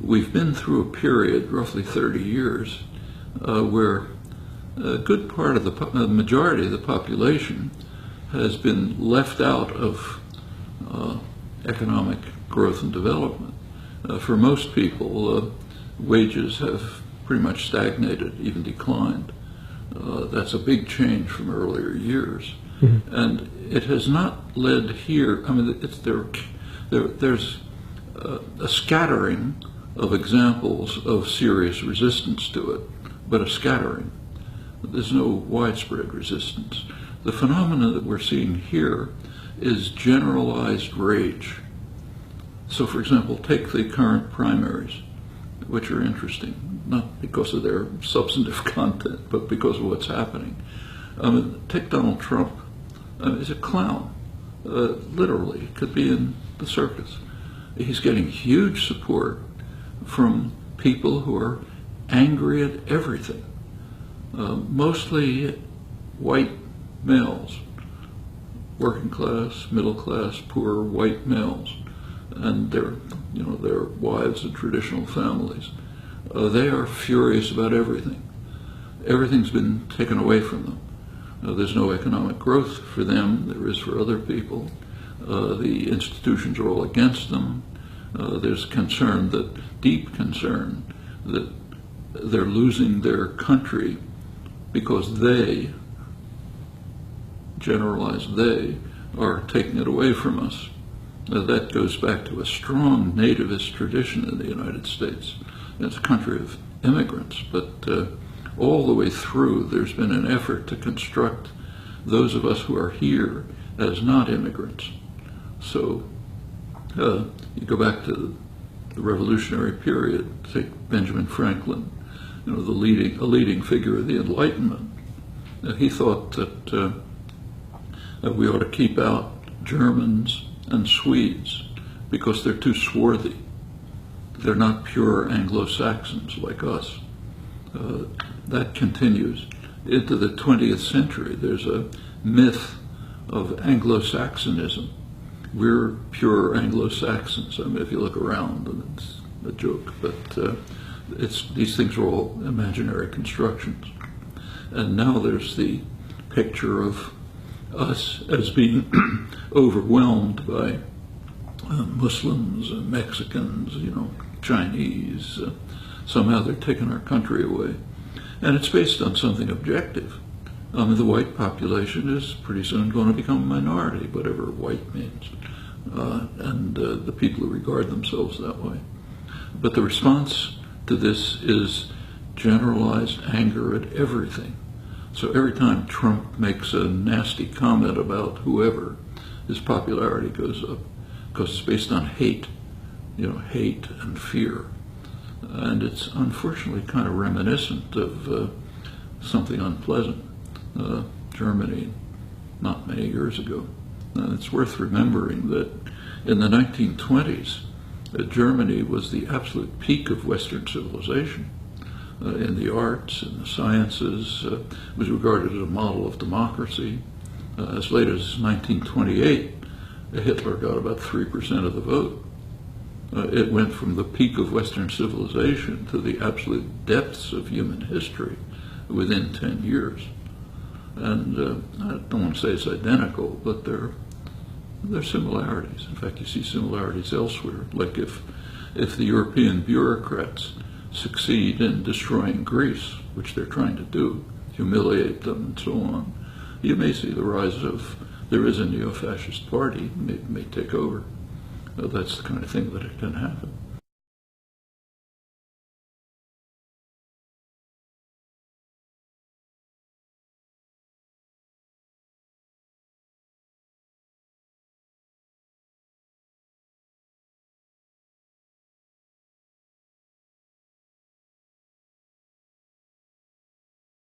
we've been through a period, roughly 30 years, where a good part of the majority of the population has been left out of economic growth and development. For most people, wages have pretty much stagnated, even declined. That's a big change from earlier years. Mm-hmm. And it has not led here, I mean, there's a scattering of examples of serious resistance to it, but a scattering. There's no widespread resistance. The phenomena that we're seeing here is generalized rage. So, for example, take the current primaries, which are interesting, not because of their substantive content, but because of what's happening. Take Donald Trump. He's a clown, literally. Could be in the circus. He's getting huge support from people who are angry at everything, mostly white males, working class, middle class, poor white males, and their wives and traditional families. They are furious about everything. Everything's been taken away from them. There's no economic growth for them. There is for other people. The institutions are all against them. There's concern, deep concern, that they're losing their country because they, generalized they, are taking it away from us. That goes back to a strong nativist tradition in the United States. It's a country of immigrants, but all the way through there's been an effort to construct those of us who are here as not immigrants. So you go back to the Revolutionary period, take Benjamin Franklin, a leading figure of the Enlightenment. He thought that we ought to keep out Germans and Swedes because they're too swarthy. They're not pure Anglo-Saxons like us. That continues into the 20th century. There's a myth of Anglo-Saxonism. We're pure Anglo-Saxons. I mean, if you look around, and it's a joke, but these things are all imaginary constructions. And now there's the picture of us as being overwhelmed by Muslims and Mexicans, Chinese. Somehow they're taking our country away. And it's based on something objective. The white population is pretty soon going to become a minority, whatever white means, and the people who regard themselves that way. But the response to this is generalized anger at everything. So every time Trump makes a nasty comment about whoever, his popularity goes up, because it's based on hate, hate and fear. And it's unfortunately kind of reminiscent of something unpleasant. Germany, not many years ago. And it's worth remembering that in the 1920s, Germany was the absolute peak of Western civilization. In the arts, in the sciences, was regarded as a model of democracy. As late as 1928, Hitler got about 3% of the vote. It went from the peak of Western civilization to the absolute depths of human history within 10 years. And I don't want to say it's identical, but there are similarities. In fact, you see similarities elsewhere. Like if the European bureaucrats succeed in destroying Greece, which they're trying to do, humiliate them and so on, you may see the rise of, there is a neo-fascist party, may take over. That's the kind of thing that can happen.